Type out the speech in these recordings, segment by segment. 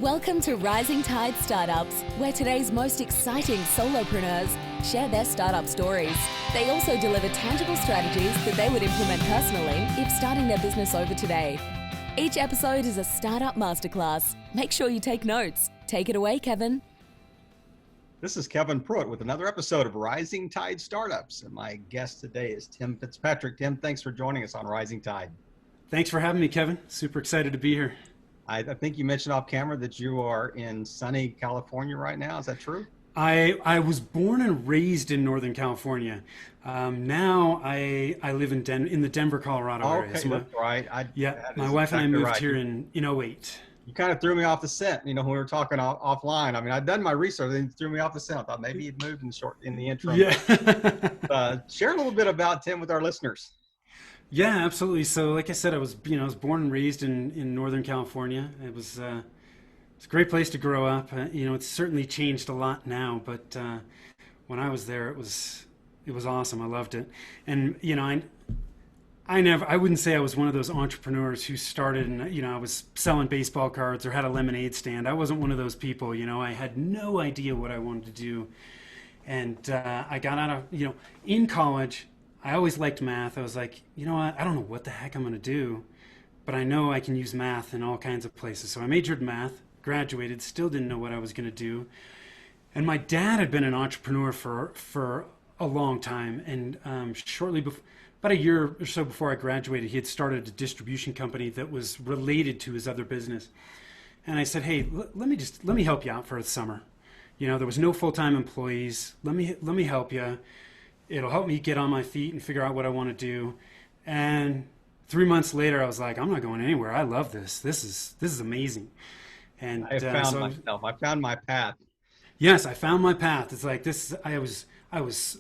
Welcome to Rising Tide Startups, where today's most exciting solopreneurs share their startup stories. They also deliver tangible strategies that they would implement personally if starting their business over today. Each episode is a startup masterclass. Make sure you take notes. Take it away, Kevin. This is Kevin Pruitt with another episode of Rising Tide Startups. And my guest today is Tim Fitzpatrick. Tim, thanks for joining us on Rising Tide. Thanks for having me, Kevin. Super excited to be here. I think you mentioned off camera that you are in sunny California right now. Is that true? I was born and raised in Northern California. Now I live in the Denver, Colorado area. Okay, So that's right. my wife and I moved right. here in 2008. You kind of threw me off the scent, when we were talking offline. I mean, I'd done my research and threw me off the scent. I thought maybe you'd moved in the interim. Yeah. Share a little bit about Tim with our listeners. Yeah, absolutely. So like I said, I was born and raised in Northern California. It's a great place to grow up. It's certainly changed a lot now, but when I was there, it was awesome. I loved it. And I wouldn't say I was one of those entrepreneurs who started and I was selling baseball cards or had a lemonade stand. I wasn't one of those people. I had no idea what I wanted to do. And I got out of, in college, I always liked math. I was like, I don't know what the heck I'm going to do, but I know I can use math in all kinds of places. So I majored in math, graduated, still didn't know what I was going to do. And my dad had been an entrepreneur for a long time. And shortly before, about a year or so before I graduated, he had started a distribution company that was related to his other business. And I said, hey, let me help you out for the summer. There was no full-time employees. Let me help you. It'll help me get on my feet and figure out what I want to do. And 3 months later, I was like, I'm not going anywhere. I love this. This is amazing. And I found myself. I found my path. Yes, I found my path. It's like this. I was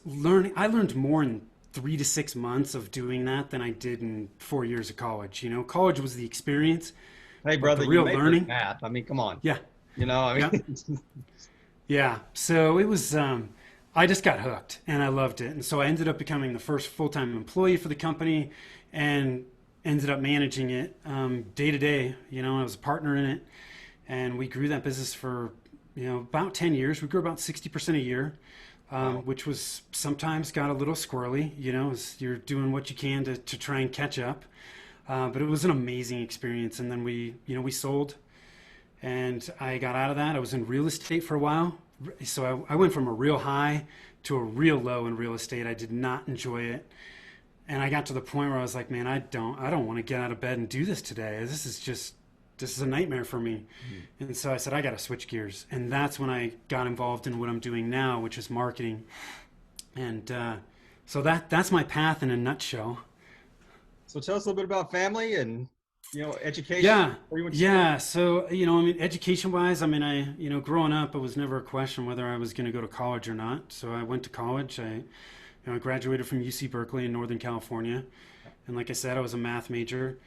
learning. I learned more in 3 to 6 months of doing that than I did in 4 years of college. College was the experience. Hey, brother, the real you made learning. Math. I mean, come on. Yeah. Yeah. So it was. I just got hooked and I loved it. And so I ended up becoming the first full-time employee for the company and ended up managing it day to day. I was a partner in it, and we grew that business for, about 10 years. We grew about 60% a year, which was sometimes got a little squirrely, as you're doing what you can to try and catch up. But it was an amazing experience. And then we sold, and I got out of that. I was in real estate for a while. So I went from a real high to a real low in real estate. I did not enjoy it. And I got to the point where I was like, man, I don't want to get out of bed and do this today. This is a nightmare for me. Mm-hmm. And so I said, I got to switch gears. And that's when I got involved in what I'm doing now, which is marketing. And so that's my path in a nutshell. So tell us a little bit about family and education. Yeah. So, education wise, growing up, it was never a question whether I was going to go to college or not. So I went to college. I graduated from UC Berkeley in Northern California. And like I said, I was a math major.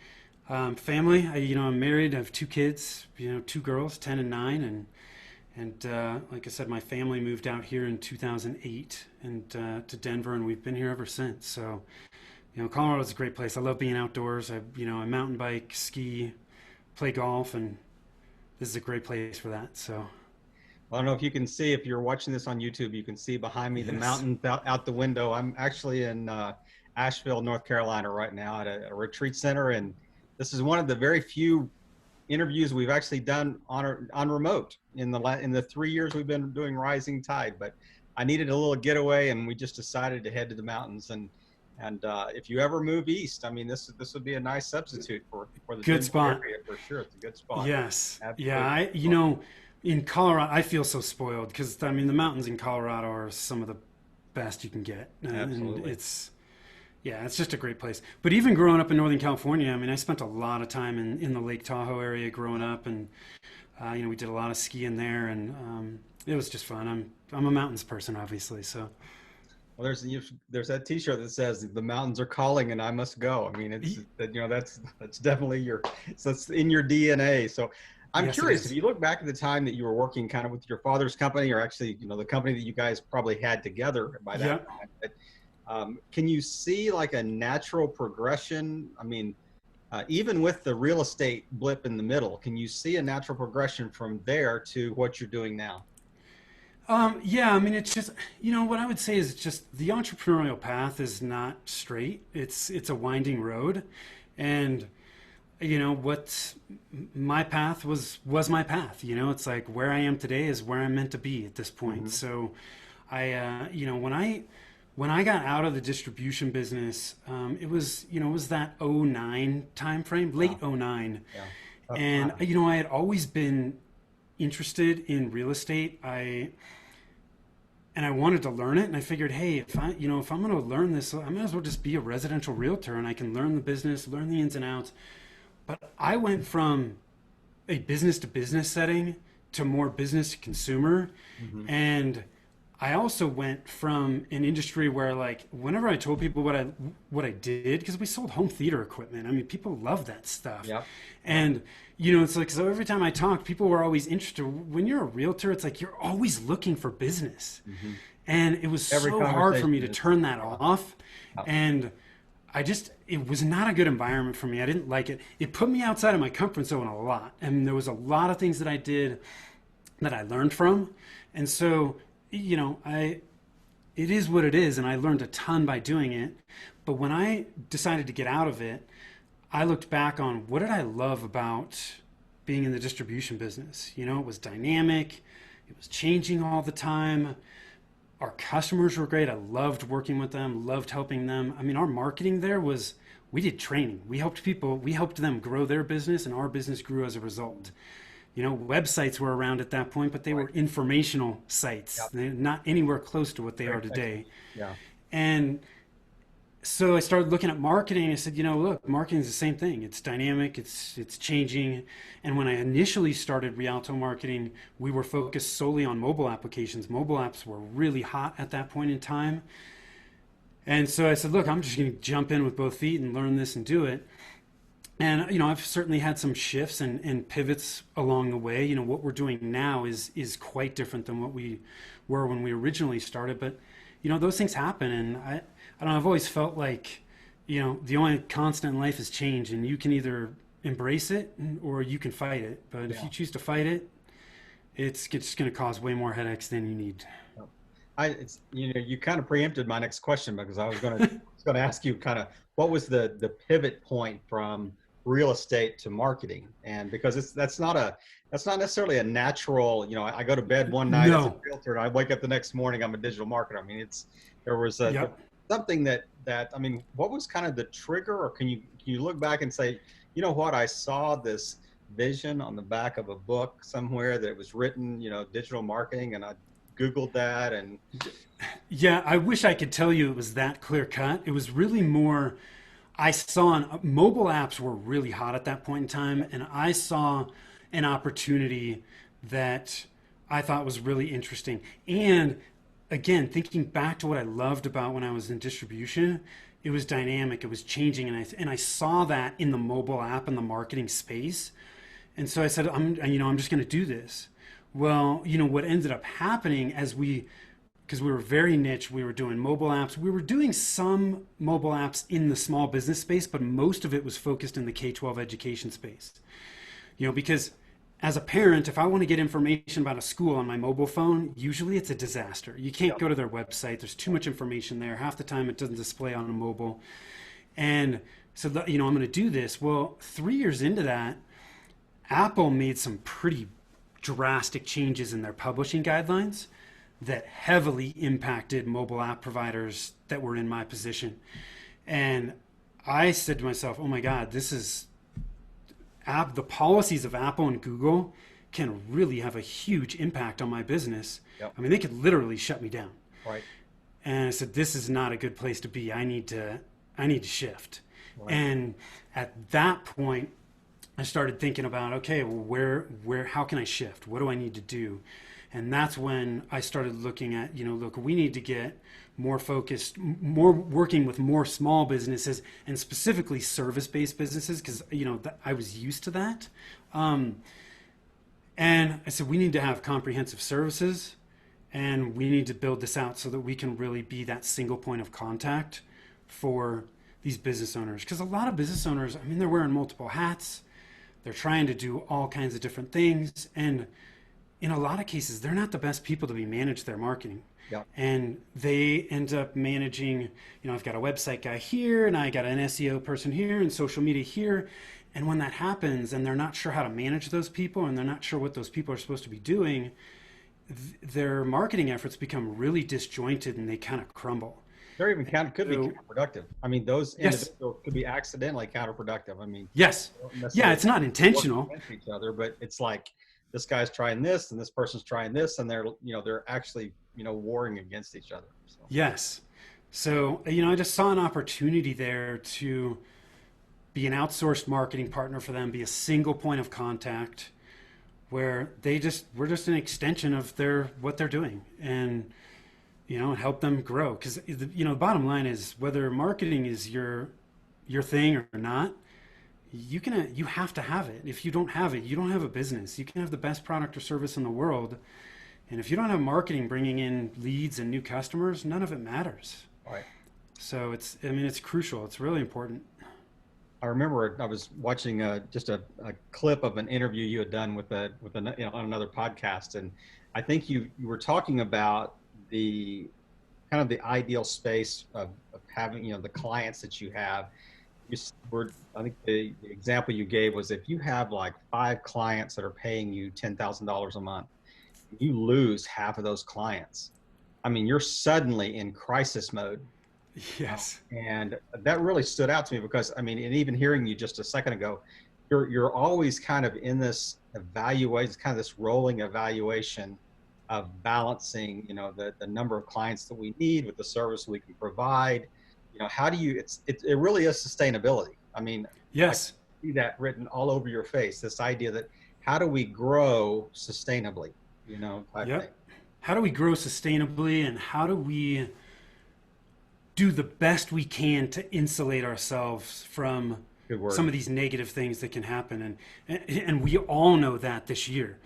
Family, I'm married. I have 2 kids, 2 girls, 10 and 9. And like I said, my family moved out here in 2008 and to Denver, and we've been here ever since. So, Colorado's a great place. I love being outdoors. I mountain bike, ski, play golf, and this is a great place for that. So, well, I don't know if you can see, if you're watching this on YouTube, you can see behind me the mountain out the window. I'm actually in Asheville, North Carolina right now at a retreat center, and this is one of the very few interviews we've actually done on remote in the 3 years we've been doing Rising Tide. But I needed a little getaway, and we just decided to head to the mountains. And if you ever move east, this would be a nice substitute for the good spot area for sure. It's a good spot. Yes. Absolutely. Yeah. In Colorado, I feel so spoiled because the mountains in Colorado are some of the best you can get. Absolutely. And it's just a great place. But even growing up in Northern California, I spent a lot of time in the Lake Tahoe area growing up, and we did a lot of skiing there, and it was just fun. I'm a mountains person, obviously, so. Well, there's that T-shirt that says "The mountains are calling and I must go." That's definitely that's in your DNA. So, I'm curious if you look back at the time that you were working kind of with your father's company, or actually, the company that you guys probably had together by that time. Can you see like a natural progression? even with the real estate blip in the middle, can you see a natural progression from there to what you're doing now? Yeah, I mean, it's just, what I would say is it's just the entrepreneurial path is not straight. It's a winding road. And, what my path was my path. It's like where I am today is where I'm meant to be at this point. Mm-hmm. So when I got out of the distribution business, it was that '09 time frame, late '09. Yeah. And, I had always been interested in real estate. And I wanted to learn it, and I figured, hey, if I'm going to learn this, I might as well just be a residential realtor, and I can learn the business, learn the ins and outs. But I went from a business to business setting to more business to consumer, and I also went from an industry where, like, whenever I told people what I did, because we sold home theater equipment. I mean, people love that stuff. Yep. And it's like, so every time I talked, people were always interested. When you're a realtor, it's like you're always looking for business. And it was so hard for me to turn that off. And it was not a good environment for me. I didn't like it. It put me outside of my comfort zone a lot. And there was a lot of things that I did that I learned from. And so, it is what it is. And I learned a ton by doing it. But when I decided to get out of it, I looked back on what did I love about being in the distribution business. It was dynamic. It was changing all the time. Our customers were great. I loved working with them, loved helping them. I mean, our marketing there we did training. We helped them grow their business, and our business grew as a result. Websites were around at that point, but they were informational sites. Yep. They're not anywhere close to what they are today. Yeah. And so I started looking at marketing. I said, look, marketing is the same thing. It's dynamic. It's changing. And when I initially started Rialto Marketing, we were focused solely on mobile applications. Mobile apps were really hot at that point in time. And so I said, look, I'm just going to jump in with both feet and learn this and do it. And, I've certainly had some shifts and pivots along the way. What we're doing now is quite different than what we were when we originally started. But, those things happen. And I don't know, I've always felt like, the only constant in life is change, and you can either embrace it or you can fight it. But if you choose to fight it, it's just going to cause way more headaches than you need. You kind of preempted my next question, because I was going to ask you kind of what was the pivot point from real estate to marketing. And because that's not necessarily a natural, I go to bed one night as a realtor and I wake up the next morning, I'm a digital marketer. I mean, there was something that, I mean, what was kind of the trigger, or can you look back and say, what, I saw this vision on the back of a book somewhere that was written, digital marketing, and I Googled that. And yeah, I wish I could tell you it was that clear cut. It was really more, I saw mobile apps were really hot at that point in time, and I saw an opportunity that I thought was really interesting. And again, thinking back to what I loved about when I was in distribution, it was dynamic, it was changing, and I saw that in the mobile app and the marketing space. And so I said, I'm just going to do this. Well, what ended up happening because we were very niche, we were doing mobile apps. We were doing some mobile apps in the small business space, but most of it was focused in the K-12 education space. Because as a parent, if I want to get information about a school on my mobile phone, usually it's a disaster. You can't go to their website. There's too much information there. Half the time it doesn't display on a mobile. And so, I'm going to do this. Well, 3 years into that, Apple made some pretty drastic changes in their publishing guidelines that heavily impacted mobile app providers that were in my position. And I said to myself, oh my God, the policies of Apple and Google can really have a huge impact on my business. Yep. I mean, they could literally shut me down. Right. And I said, this is not a good place to be. I need to shift. Right. And at that point, I started thinking about, okay, well, how can I shift? What do I need to do? And that's when I started looking at, look, we need to get more focused, more working with more small businesses, and specifically service-based businesses, because, I was used to that. And I said, we need to have comprehensive services, and we need to build this out so that we can really be that single point of contact for these business owners, because a lot of business owners, I mean, they're wearing multiple hats. They're trying to do all kinds of different things. And in a lot of cases, they're not the best people to be manage their marketing. Yeah. And they end up managing, I've got a website guy here and I got an SEO person here and social media here. And when that happens and they're not sure how to manage those people and they're not sure what those people are supposed to be doing, their marketing efforts become really disjointed and they kind of crumble. They're even could be counterproductive. I mean, those Yes. individuals could be accidentally counterproductive. I mean, Yes. Yeah, it's not intentional. Against each other, but it's like this guy's trying this and this person's trying this, and they're actually warring against each other. So. Yes. So, I just saw an opportunity there to be an outsourced marketing partner for them, be a single point of contact where we're just an extension of what they're doing and, help them grow. Because, the bottom line is whether marketing is your thing or not, you have to have it. If you don't have it, you don't have a business. You can have the best product or service in the world. And if you don't have marketing bringing in leads and new customers, none of it matters. Right. So it's crucial. It's really important. I remember I was watching just a clip of an interview you had done on another podcast, and I think you were talking about the kind of the ideal space of having the clients that you have. I think the example you gave was if you have like 5 clients that are paying you $10,000 a month, you lose half of those clients. I mean, you're suddenly in crisis mode. Yes. And that really stood out to me because, I mean, and even hearing you just a second ago, you're always kind of in this evaluation, kind of this rolling evaluation of balancing, the number of clients that we need with the service we can provide. How do you, it really is sustainability. I mean, yes, I see that written all over your face, this idea that how do we grow sustainably, type thing. How do we grow sustainably and how do we do the best we can to insulate ourselves from some of these negative things that can happen, and we all know that this year.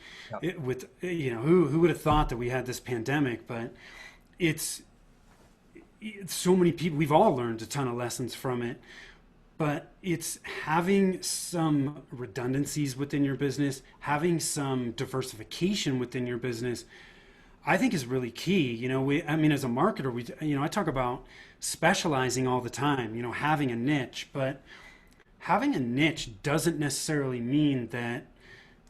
Yep. Who would have thought that we had this pandemic? But it's so many people. We've all learned a ton of lessons from it, but it's having some redundancies within your business, having some diversification within your business, I think is really key. As a marketer, I talk about specializing all the time, having a niche, but having a niche doesn't necessarily mean that,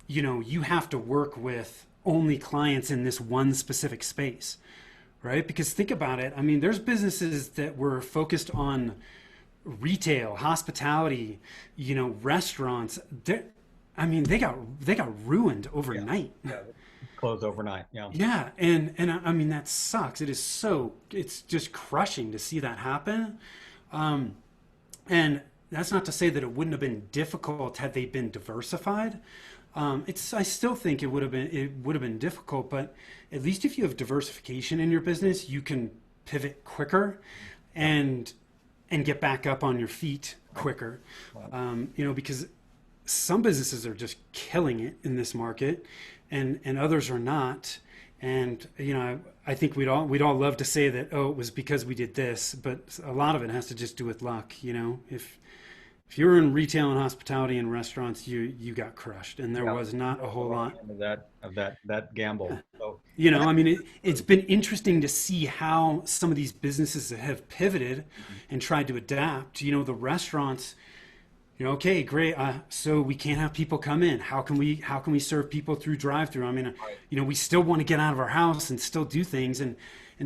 you have to work with only clients in this one specific space, right? Because think about it. I mean, there's businesses that were focused on retail, hospitality, restaurants. They got ruined overnight. Yeah. Closed overnight. Yeah. Yeah. And I mean, that sucks. It's just crushing to see that happen. And that's not to say that it wouldn't have been difficult had they been diversified. I still think it would have been difficult, but at least if you have diversification in your business, you can pivot quicker and get back up on your feet quicker. Because some businesses are just killing it in this market and others are not. And, I think we'd all love to say that, it was because we did this, but a lot of it has to just do with luck. If you were in retail and hospitality and restaurants, you got crushed, and there was not a whole lot of that gamble. So, it's been interesting to see how some of these businesses have pivoted and tried to adapt. The restaurants, okay, great. So we can't have people come in. How can we serve people through drive-through? I mean, we still want to get out of our house and still do things, and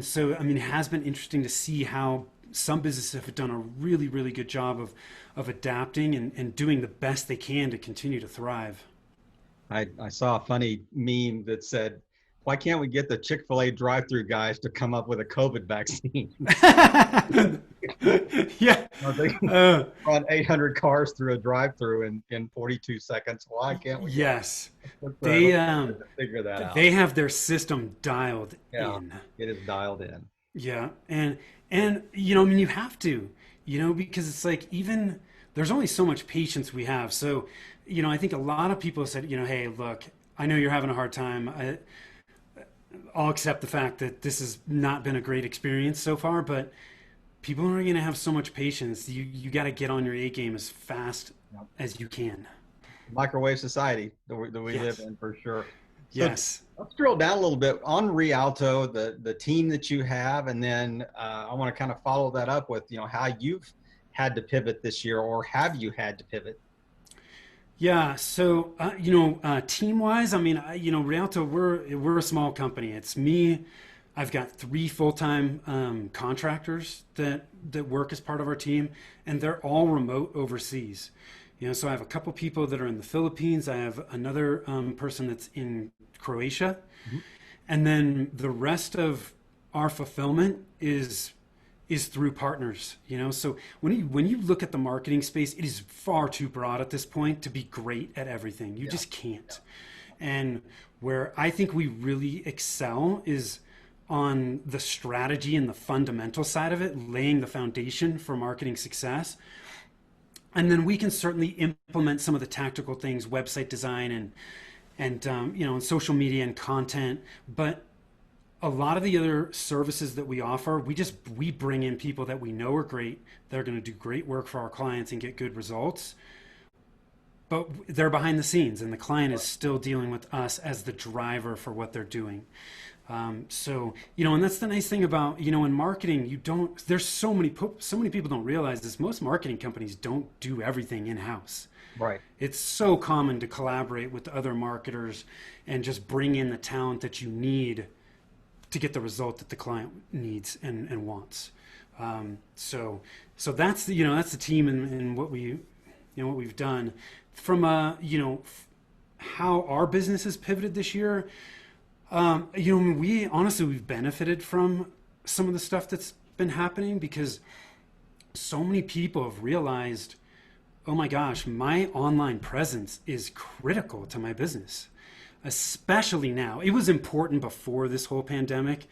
so it has been interesting to see how some businesses have done a really, really good job of adapting and doing the best they can to continue to thrive. I saw a funny meme that said, why can't we get the Chick-fil-A drive-through guys to come up with a COVID vaccine? Yeah. They run 800 cars through a drive-through in 42 seconds. Why can't we? Yes. They figure that out. They have their system dialed in. It is dialed in. Yeah. And you have to, because it's like there's only so much patience we have. So, I think a lot of people said, hey, look, I know you're having a hard time. I'll accept the fact that this has not been a great experience so far, but people are going to have so much patience. You got to get on your A game as fast Yep. as you can. Microwave society that we live Yes. in, for sure. So Yes. let's drill down a little bit on Rialto, the team that you have, and then I want to kind of follow that up with, how you've had to pivot this year, or have you had to pivot? Yeah. So, team wise, I mean, Rialto, we're a small company. It's me. I've got 3 full-time contractors that work as part of our team, and they're all remote overseas. So I have a couple people that are in the Philippines. I have another person that's in Croatia, Mhm. and then the rest of our fulfillment is through partners. So when you look at the marketing space, it is far too broad at this point to be great at everything. You just can't. And where I think we really excel is on the strategy and the fundamental side of it, laying the foundation for marketing success. And then we can certainly implement some of the tactical things, website design and social media and content. But a lot of the other services that we offer, we bring in people that we know are great. They're going to do great work for our clients and get good results. But they're behind the scenes, and the client is still dealing with us as the driver for what they're doing. And that's the nice thing about, in marketing, there's so many people don't realize this. Most marketing companies don't do everything in-house. Right. It's so common to collaborate with other marketers and just bring in the talent that you need to get the result that the client needs and wants. So that's the team and what we've done from how our business has pivoted this year. We've benefited from some of the stuff that's been happening, because so many people have realized, oh my gosh, my online presence is critical to my business, especially now. It was important before this whole pandemic,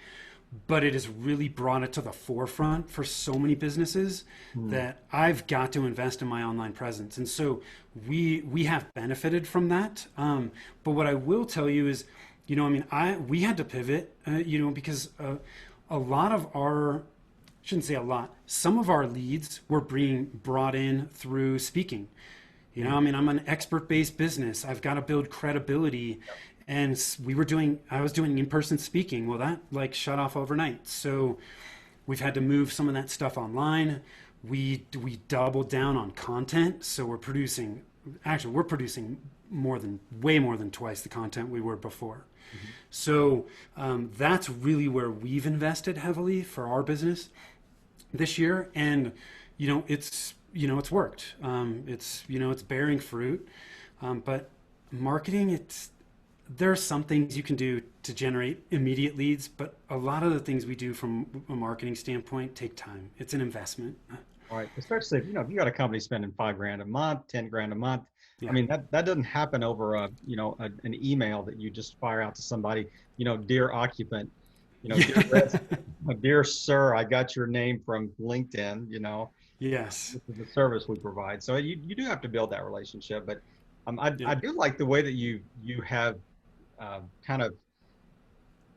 but it has really brought it to the forefront for so many businesses that I've got to invest in my online presence. And so we have benefited from that. But what I will tell you is, we had to pivot, because a lot of shouldn't say a lot, some of our leads were being brought in through speaking. I'm an expert-based business. I've got to build credibility. And I was doing in-person speaking. Well, that shut off overnight. So we've had to move some of that stuff online. We doubled down on content. So we're producing way more than twice the content we were before. Mm-hmm. So that's really where we've invested heavily for our business this year. And, it's worked. It's bearing fruit. But marketing, there are some things you can do to generate immediate leads, but a lot of the things we do from a marketing standpoint take time. It's an investment. Right. Especially if you got a company spending $5,000 a month, $10,000 a month. Yeah. I mean, that doesn't happen over an email that you just fire out to somebody, dear occupant, dear sir, I got your name from LinkedIn, Yes. This is the service we provide. So you do have to build that relationship, but I do like the way that you have kind of,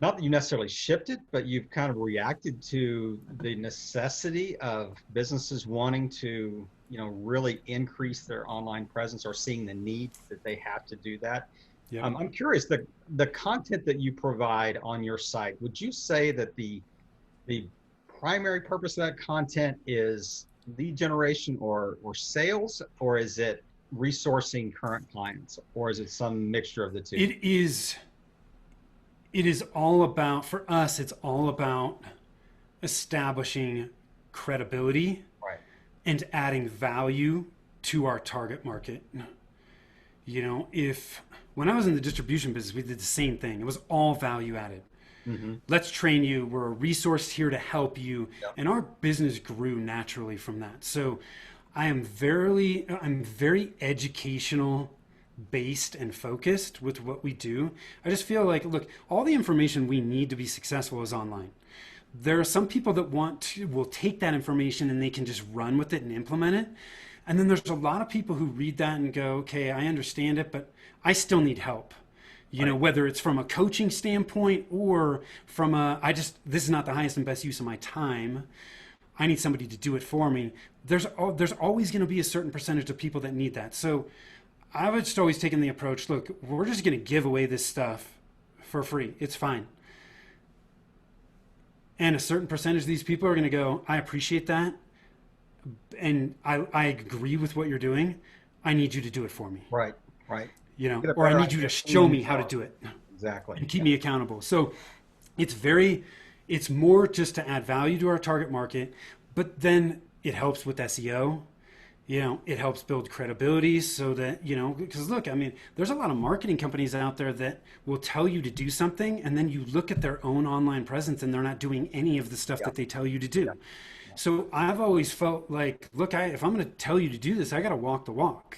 not that you necessarily shifted, but you've kind of reacted to the necessity of businesses wanting to, really increase their online presence, or seeing the need that they have to do that. Yeah. I'm curious, the content that you provide on your site, would you say that the primary purpose of that content is lead generation or sales, or is it resourcing current clients, or is it some mixture of the two? It is all about, for us, it's all about establishing credibility, Right. and adding value to our target market. When I was in the distribution business, we did the same thing. It was all value added. Mm-hmm. Let's train you. We're a resource here to help you. Yep. And our business grew naturally from that. So I'm very educational based and focused with what we do. I just feel like, look, all the information we need to be successful is online. There are some people that will take that information and they can just run with it and implement it. And then there's a lot of people who read that and go, okay, I understand it, but I still need help. Whether it's from a coaching standpoint or from this is not the highest and best use of my time. I need somebody to do it for me. There's always going to be a certain percentage of people that need that. So I would just always taken the approach, look, we're just going to give away this stuff for free. It's fine. And a certain percentage of these people are going to go, I appreciate that. And I agree with what you're doing. I need you to do it for me. Right. Or I need you to show me how to do it. Exactly. And keep me accountable. So it's more just to add value to our target market, but then it helps with SEO. It helps build credibility so that, because look, I mean, there's a lot of marketing companies out there that will tell you to do something, and then you look at their own online presence and they're not doing any of the stuff that they tell you to do. Yeah. So I've always felt like, look, if I'm going to tell you to do this, I got to walk the walk,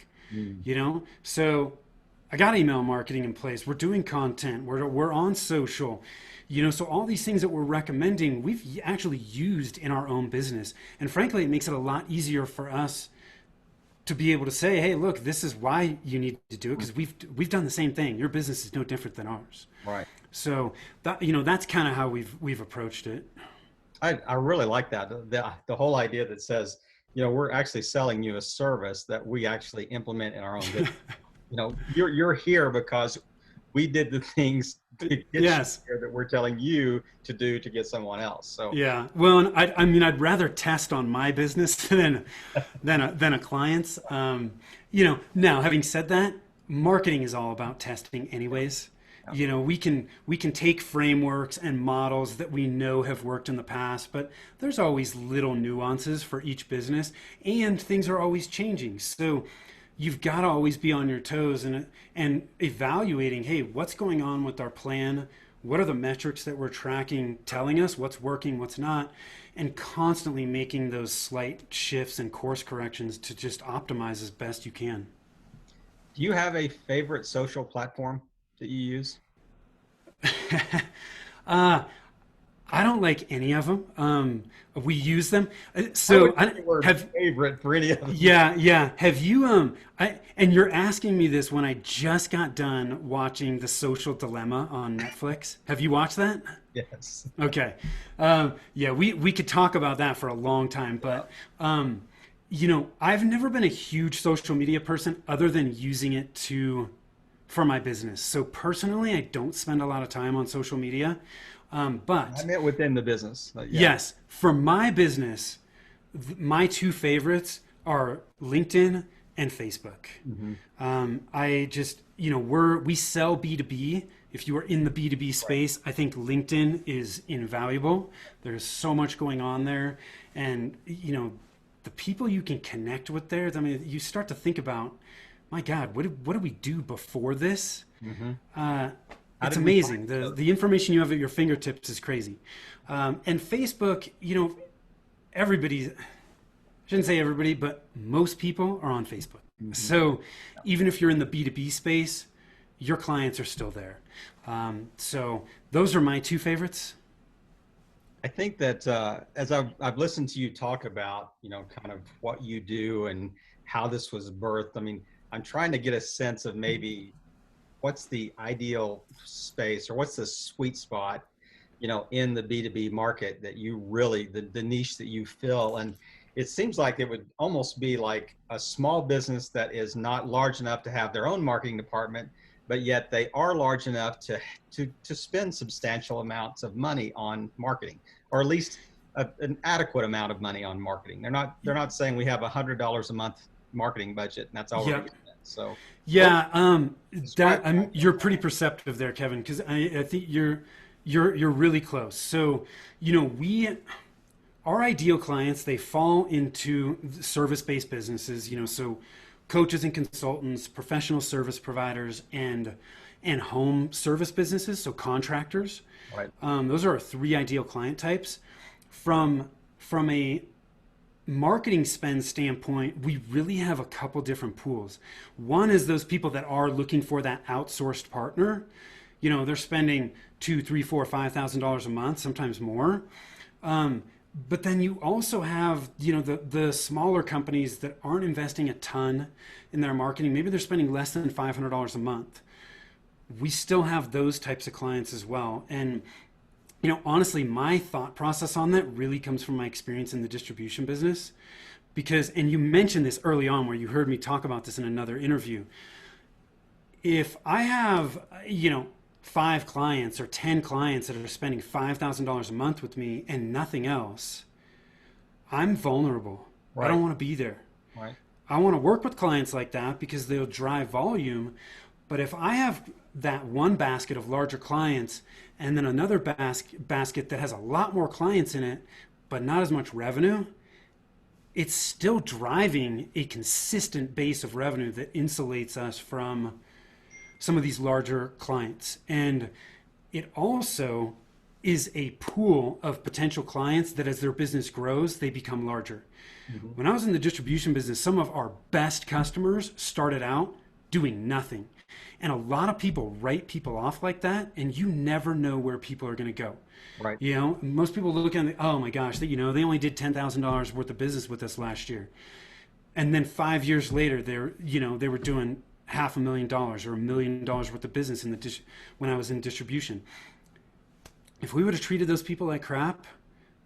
So I got email marketing in place. We're doing content. We're on social. So all these things that we're recommending, we've actually used in our own business. And frankly, it makes it a lot easier for us to be able to say, hey, look, this is why you need to do it, because we've done the same thing. Your business is no different than ours. Right. So that, that's kind of how we've approached it. I really like that. The whole idea that says, we're actually selling you a service that we actually implement in our own business. You're here because we did the things to get you here that we're telling you to do to get someone else. So yeah, well, I mean, I'd rather test on my business than a client's. Now having said that, marketing is all about testing, anyways. We can take frameworks and models that we know have worked in the past, but there's always little nuances for each business, and things are always changing. So you've got to always be on your toes and evaluating, hey, what's going on with our plan? What are the metrics that we're tracking telling us what's working, what's not, and constantly making those slight shifts and course corrections to just optimize as best you can. Do you have a favorite social platform that you use? I don't like any of them. We use them. So I have favorite for any of them. Yeah. Have you, and you're asking me this when I just got done watching The Social Dilemma on Netflix. Have you watched that? Yes. Okay. We could talk about that for a long time, but, I've never been a huge social media person other than using it for my business. So personally, I don't spend a lot of time on social media. But I meant within the business. Yes, for my business, my two favorites are LinkedIn and Facebook. Mm-hmm. I just, we sell B2B. If you are in the B2B space, I think LinkedIn is invaluable. There's so much going on there. And, the people you can connect with there, I mean, you start to think about, my God, what do we do before this? Mm-hmm. It's amazing. The information you have at your fingertips is crazy. And Facebook, everybody, I shouldn't say everybody, but most people are on Facebook. Mm-hmm. So even if you're in the B2B space, your clients are still there. So those are my two favorites. I think that as I've listened to you talk about, kind of what you do and how this was birthed, I mean, I'm trying to get a sense of maybe what's the ideal space or what's the sweet spot, in the B2B market that you really, the niche that you fill. And it seems like it would almost be like a small business that is not large enough to have their own marketing department, but yet they are large enough to spend substantial amounts of money on marketing, or at least an adequate amount of money on marketing. They're not saying we have $100 a month marketing budget and that's all we're getting. So you're pretty perceptive there, Kevin, because I think you're really close. So our ideal clients, they fall into service-based businesses. So coaches and consultants, professional service providers, and home service businesses. So contractors. Right. Those are our three ideal client types. From a marketing spend standpoint, we really have a couple different pools. One is those people that are looking for that outsourced partner. They're spending $2,000, $3,000, $4,000, $5,000 a month, sometimes more. But then you also have, the smaller companies that aren't investing a ton in their marketing. Maybe they're spending less than $500 a month. We still have those types of clients as well. And Honestly, my thought process on that really comes from my experience in the distribution business. Because, and you mentioned this early on where you heard me talk about this in another interview. If I have, 5 clients or 10 clients that are spending $5,000 a month with me and nothing else, I'm vulnerable. Right. I don't want to be there. Right. I want to work with clients like that because they'll drive volume. But if I have that one basket of larger clients and then another basket that has a lot more clients in it, but not as much revenue, it's still driving a consistent base of revenue that insulates us from some of these larger clients. And it also is a pool of potential clients that as their business grows, they become larger. Mm-hmm. When I was in the distribution business, some of our best customers started out doing nothing. And a lot of people write people off like that, and you never know where people are going to go. Right. Most people look at it, oh my gosh, they only did $10,000 worth of business with us last year. And then 5 years later, they were doing $500,000 or $1 million worth of business when I was in distribution. If we would have treated those people like crap,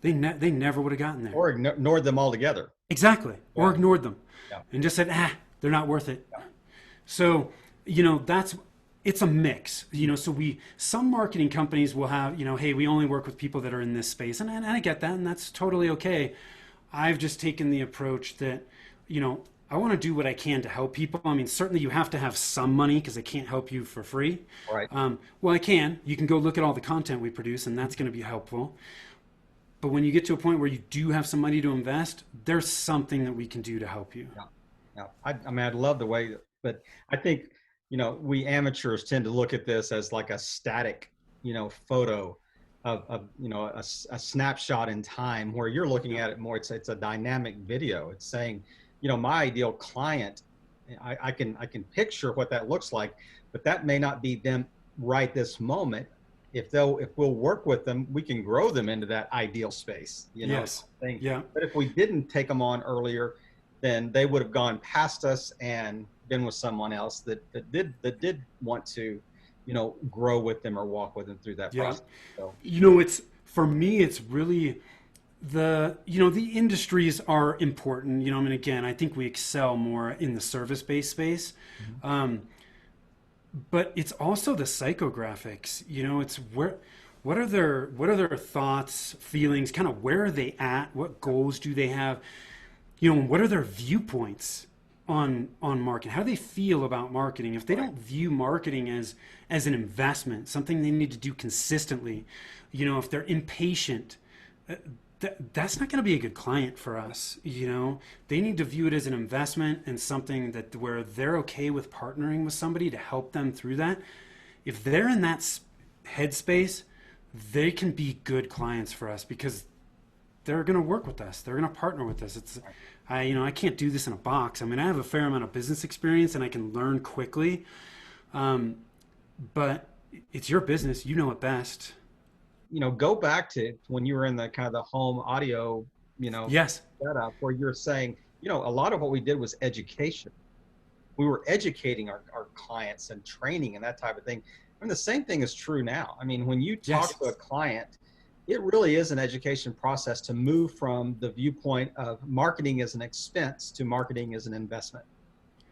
they never would have gotten there. Or ignored them altogether. Exactly. Yeah. Or ignored them. Yeah. And just said, they're not worth it. Yeah. So, it's a mix, so some marketing companies will have, hey, we only work with people that are in this space. And I get that, and that's totally okay. I've just taken the approach that, I want to do what I can to help people. I mean, certainly you have to have some money because I can't help you for free. Right. Well, I can. You can go look at all the content we produce, and that's going to be helpful. But when you get to a point where you do have some money to invest, there's something that we can do to help you. Yeah. I love the way, but I think, we amateurs tend to look at this as like a static, photo of a snapshot in time, where you're looking at it more. It's a dynamic video. It's saying, my ideal client, I can picture what that looks like, but that may not be them right this moment. If we'll work with them, we can grow them into that ideal space, Yes. thing. Yeah. But if we didn't take them on earlier, then they would have gone past us and been with someone else that did want to, grow with them or walk with them through that process. So. For me, it's really the industries are important. Again, I think we excel more in the service-based space. Mm-hmm. But it's also the psychographics, it's what are their thoughts, feelings, kind of where are they at? What goals do they have? What are their viewpoints on marketing? How do they feel about marketing? If they don't view marketing as an investment, something they need to do consistently, if they're impatient, that's not going to be a good client for us. They need to view it as an investment and something where they're okay with partnering with somebody to help them through that. If they're in that headspace, they can be good clients for us because they're going to work with us. They're going to partner with us. I can't do this in a box. I have a fair amount of business experience and I can learn quickly. But it's your business. You know it best. Go back to when you were in the kind of the home audio, yes, setup where you're saying, a lot of what we did was education. We were educating our clients and training and that type of thing. The same thing is true now. When you talk to a client, it really is an education process to move from the viewpoint of marketing as an expense to marketing as an investment.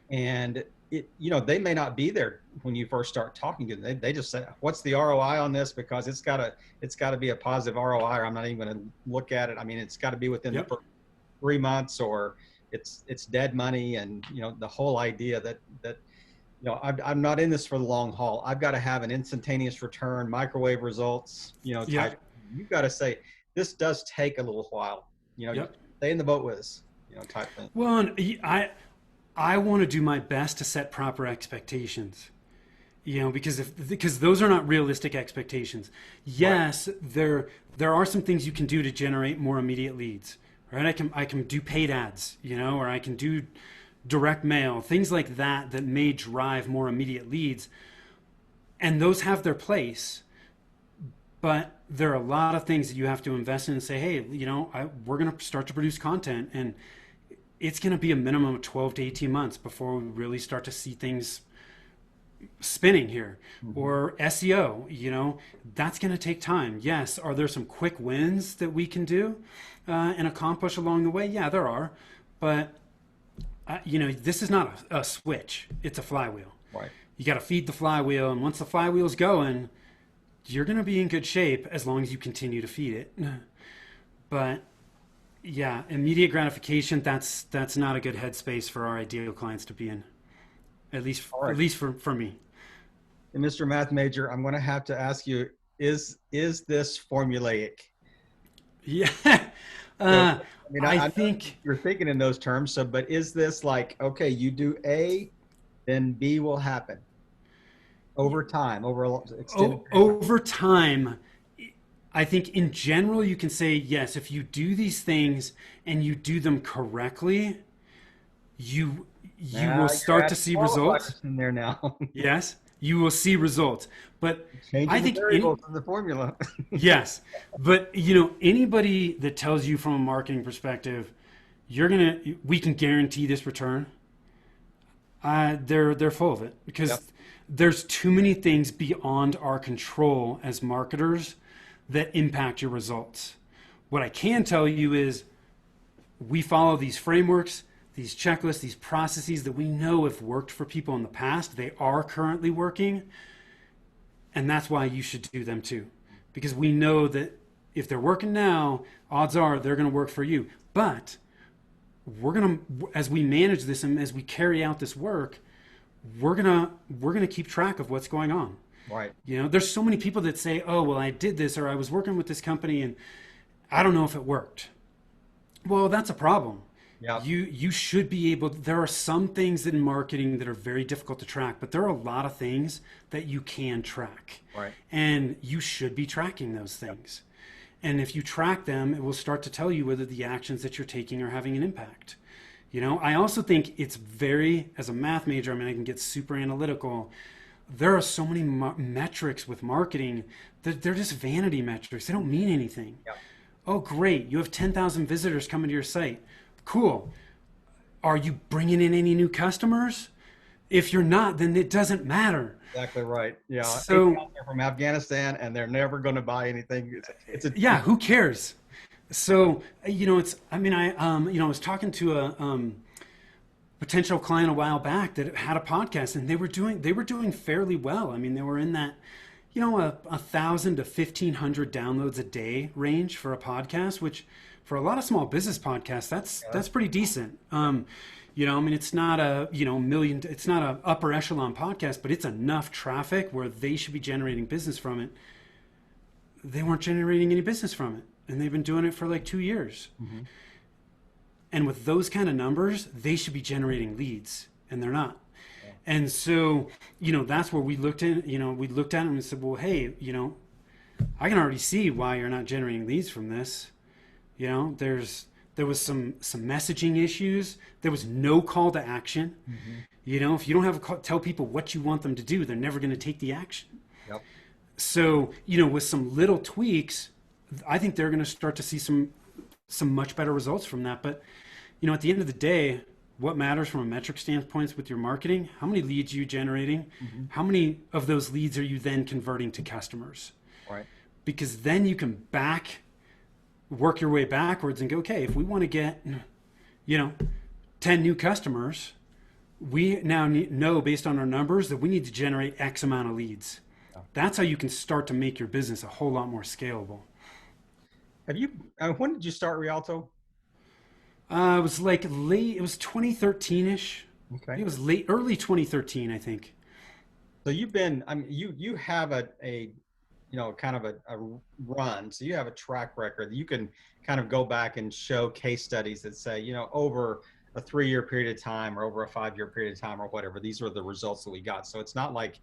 And they may not be there when you first start talking to them. They just say, what's the ROI on this? Because it's got to be a positive ROI, or I'm not even going to look at it. It's got to be within the first 3 months, or it's dead money. And, the whole idea that I'm not in this for the long haul. I've got to have an instantaneous return, microwave results, type. You've got to say, this does take a little while, stay in the boat with us, type thing. Well, and I want to do my best to set proper expectations, because those are not realistic expectations. Yes, right. There are some things you can do to generate more immediate leads, right? I can do paid ads, or I can do direct mail, things like that may drive more immediate leads, and those have their place. But there are a lot of things that you have to invest in and say, hey, we're going to start to produce content, and it's going to be a minimum of 12 to 18 months before we really start to see things, spinning here, or SEO, that's going to take time. Yes. Are there some quick wins that we can do and accomplish along the way? Yeah, there are. But, this is not a switch. It's a flywheel. Right. You got to feed the flywheel. And once the flywheel's going, you're going to be in good shape as long as you continue to feed it. But yeah, immediate gratification, that's not a good headspace for our ideal clients to be in. At least for me. And Mr. Math Major, I'm going to have to ask you, is this formulaic? Yeah. I think you're thinking in those terms. So, but is this like, okay, you do A, then B will happen over time, over time? I think in general, you can say, yes, if you do these things and you do them correctly, you will start to see results. In there now. Yes, you will see results. But I think variables in the formula. Yes, but anybody that tells you from a marketing perspective, we can guarantee this return, they're full of it, because there's too many things beyond our control as marketers that impact your results. What I can tell you is we follow these frameworks, these checklists, these processes that we know have worked for people in the past. They are currently working. And that's why you should do them too. Because we know that if they're working now, odds are they're going to work for you. But as we manage this and as we carry out this work, we're going to keep track of what's going on. Right. There's so many people that say, oh, well, I did this, or I was working with this company and I don't know if it worked. Well, that's a problem. Yeah. You should be able, there are some things in marketing that are very difficult to track, but there are a lot of things that you can track. Right. And you should be tracking those things. And if you track them, it will start to tell you whether the actions that you're taking are having an impact. I also think it's as a math major, I can get super analytical. There are so many metrics with marketing that they're just vanity metrics. They don't mean anything. Yeah. Oh, great. You have 10,000 visitors coming to your site. Cool. Are you bringing in any new customers? If you're not, then it doesn't matter. Exactly right. Yeah. So they're from Afghanistan and they're never going to buy anything. Yeah. Who cares? So, I was talking to a potential client a while back that had a podcast, and they were doing fairly well. They were in that, 1,000 to 1,500 downloads a day range for a podcast, which for a lot of small business podcasts, that's pretty decent. It's not a million, it's not an upper echelon podcast, but it's enough traffic where they should be generating business from it. They weren't generating any business from it, and they've been doing it for like 2 years. Mm-hmm. And with those kind of numbers, they should be generating leads, and they're not. Yeah. And so, that's where we looked at, it and said, well, hey, I can already see why you're not generating leads from this. There was some messaging issues. There was no call to action. Mm-hmm. If you don't have tell people what you want them to do, they're never going to take the action. Yep. So, with some little tweaks, I think they're going to start to see some much better results from that. But, at the end of the day, what matters from a metric standpoint with your marketing, how many leads are you generating? Mm-hmm. How many of those leads are you then converting to customers? Right. Because then you can work your way backwards and go, okay, if we want to get, 10 new customers, we now know based on our numbers that we need to generate X amount of leads. Yeah. That's how you can start to make your business a whole lot more scalable. When did you start Rialto? It was like late, it was 2013-ish. Okay. It was early 2013, I think. So you've been, you have a kind of a run. So you have a track record that you can kind of go back and show case studies that say, over a 3-year period of time or over a 5-year period of time or whatever, these are the results that we got. So it's not like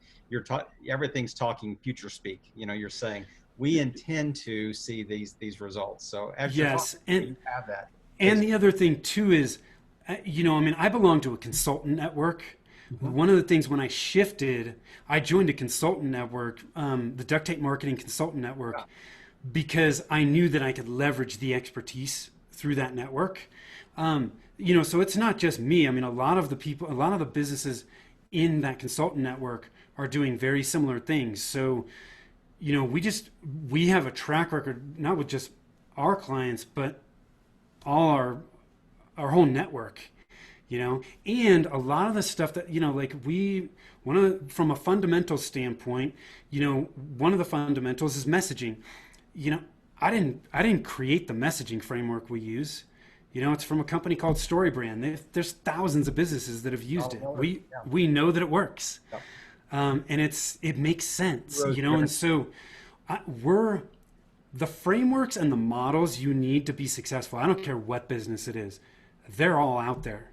everything's talking future speak. You're saying we intend to see these results. So as yes, and you have that. And the other thing too is, I belong to a consultant network. Mm-hmm. One of the things when I shifted, I joined a consultant network, the Duct Tape Marketing Consultant Network, because I knew that I could leverage the expertise through that network. So it's not just me. A lot of the businesses in that consultant network are doing very similar things. So, we have a track record, not with just our clients, but all our whole network, and a lot of the stuff that, from a fundamental standpoint, one of the fundamentals is messaging. I didn't create the messaging framework we use. It's from a company called StoryBrand. There's thousands of businesses that have used it. We know that it works. Yep. And it makes sense, and so we're the frameworks and the models you need to be successful. I don't care what business it is. They're all out there.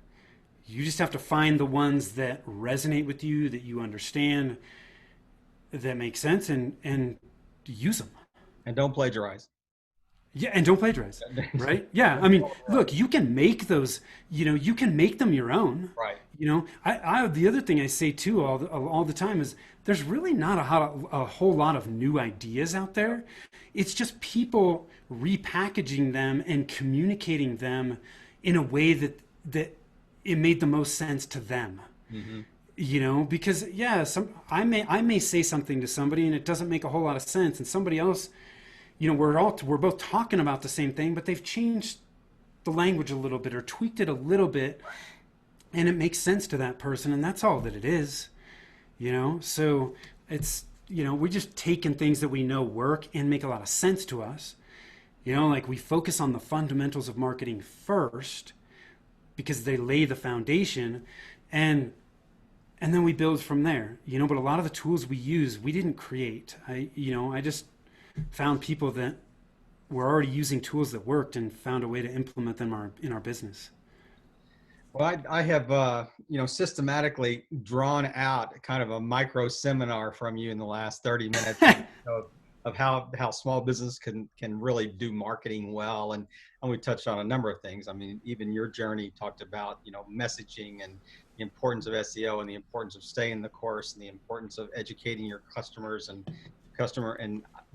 You just have to find the ones that resonate with you, that you understand, that make sense, and use them. And don't plagiarize. Yeah, and don't plagiarize, right? Yeah, I mean, look, you can make those, you can make them your own. Right. I the other thing I say too all the time is there's really not a whole lot of new ideas out there. It's just people repackaging them and communicating them in a way that it made the most sense to them. Mm-hmm. Because I may say something to somebody and it doesn't make a whole lot of sense, and somebody else, we're both talking about the same thing, but they've changed the language a little bit or tweaked it a little bit, and it makes sense to that person, and that's all that it is. So it's we're just taking things that we know work and make a lot of sense to us. Like we focus on the fundamentals of marketing first because they lay the foundation, and then we build from there. But a lot of the tools we use, we didn't create. I just found people that were already using tools that worked and found a way to implement them in our business. Well, I have, systematically drawn out kind of a micro seminar from you in the last 30 minutes of how small business can really do marketing well. And we touched on a number of things. I mean, even your journey talked about, messaging and the importance of SEO and the importance of staying the course and the importance of educating your customers and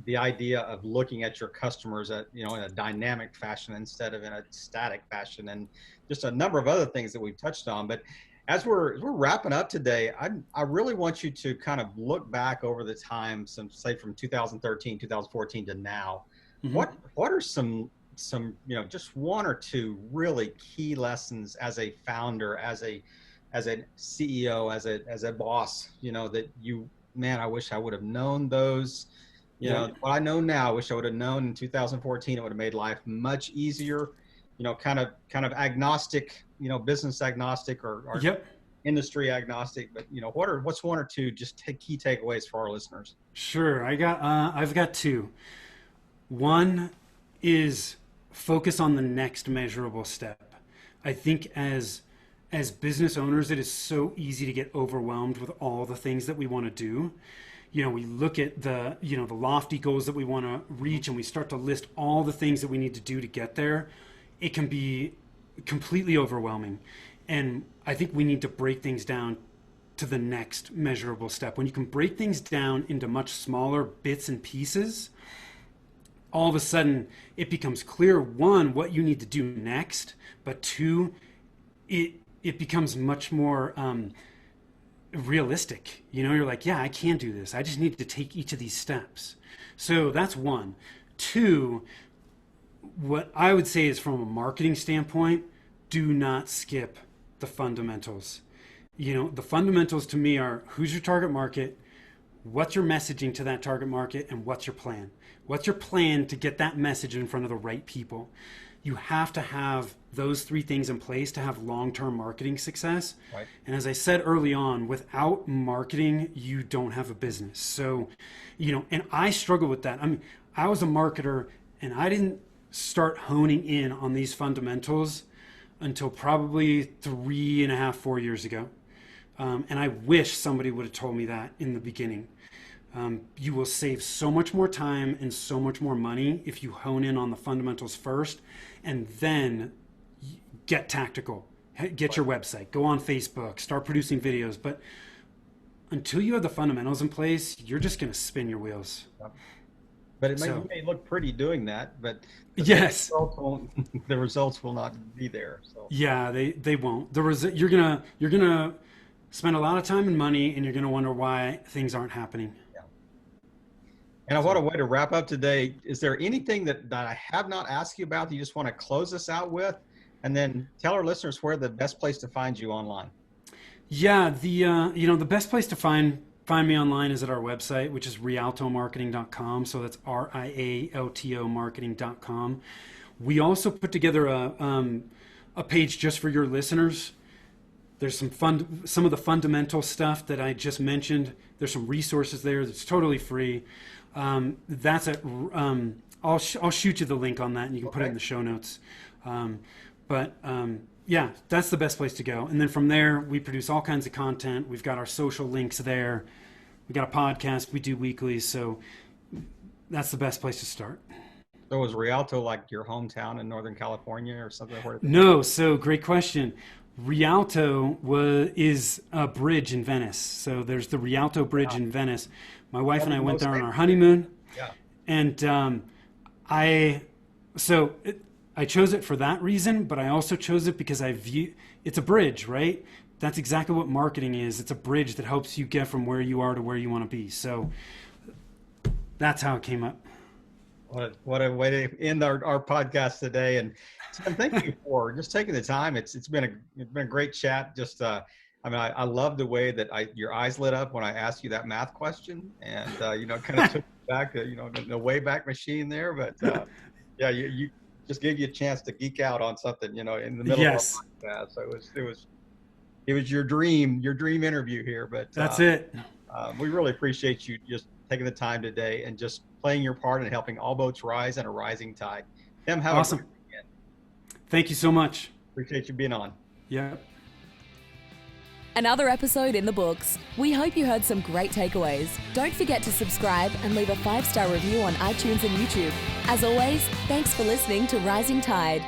the idea of looking at your customers in a dynamic fashion instead of in a static fashion, and just a number of other things that we've touched on. But as we're wrapping up today, I really want you to kind of look back over the time, say from 2013, 2014 to now. Mm-hmm. What are some just one or two really key lessons as a founder, as a CEO, as a boss, that man, I wish I would have known those. What I know now, I wish I would have known in 2014. It would have made life much easier. Kind of agnostic, business agnostic or industry agnostic. But what's one or two just key takeaways for our listeners? Sure, I've got two. One is focus on the next measurable step. I think as business owners, it is so easy to get overwhelmed with all the things that we want to do. We look at the lofty goals that we want to reach, and we start to list all the things that we need to do to get there. It can be completely overwhelming. And I think we need to break things down to the next measurable step. When you can break things down into much smaller bits and pieces, all of a sudden it becomes clear, one, what you need to do next, but two, it becomes much more realistic. You're like, yeah, I can do this. I just need to take each of these steps. So that's one. Two, what I would say is from a marketing standpoint, do not skip the fundamentals. The fundamentals to me are who's your target market, what's your messaging to that target market, and what's your plan? What's your plan to get that message in front of the right people? You have to have those three things in place to have long-term marketing success. Right. And as I said early on, without marketing, you don't have a business. So, and I struggle with that. I mean, I was a marketer and I didn't start honing in on these fundamentals until probably 3.5, 4 years ago. And I wish somebody would have told me that in the beginning. You will save so much more time and so much more money if you hone in on the fundamentals first and then get tactical. Get your website, go on Facebook, start producing videos. But until you have the fundamentals in place, you're just going to spin your wheels. But you may look pretty doing that, but yes, the results will not be there. So yeah, they won't. You're gonna spend a lot of time and money, and you're going to wonder why things aren't happening. And what a way to wrap up today. Is there anything that I have not asked you about that you just want to close us out with? And then tell our listeners where the best place to find you online. Yeah, the best place to find me online is at our website, which is rialtomarketing.com. So that's RIALTO marketing.com. We also put together a page just for your listeners. There's some of the fundamental stuff that I just mentioned. There's some resources there that's totally free. That's at I'll shoot you the link on that, and you can put it in the show notes. Yeah, that's the best place to go. And then from there, we produce all kinds of content. We've got our social links there. We got a podcast we do weekly. So that's the best place to start. So was Rialto like your hometown in Northern California or something? No. So great question. Rialto is a bridge in Venice. So there's the Rialto Bridge in Venice. My wife and I went there on our honeymoon. Yeah. And I chose it for that reason, but I also chose it because it's a bridge, right? That's exactly what marketing is. It's a bridge that helps you get from where you are to where you want to be. So that's how it came up. What a way to end our podcast today. And Tim, thank you for just taking the time. It's been a great chat. Just I love the way that your eyes lit up when I asked you that math question, and kind of took back the way back machine there. But you just gave you a chance to geek out on something in the middle of our podcast. So it was your dream interview here. But that's it. We really appreciate you just taking the time today and just playing your part in helping all boats rise in a rising tide. Tim, have awesome. a great weekend. Thank you so much. Appreciate you being on. Yeah. Another episode in the books. We hope you heard some great takeaways. Don't forget to subscribe and leave a 5-star review on iTunes and YouTube. As always, thanks for listening to Rising Tide.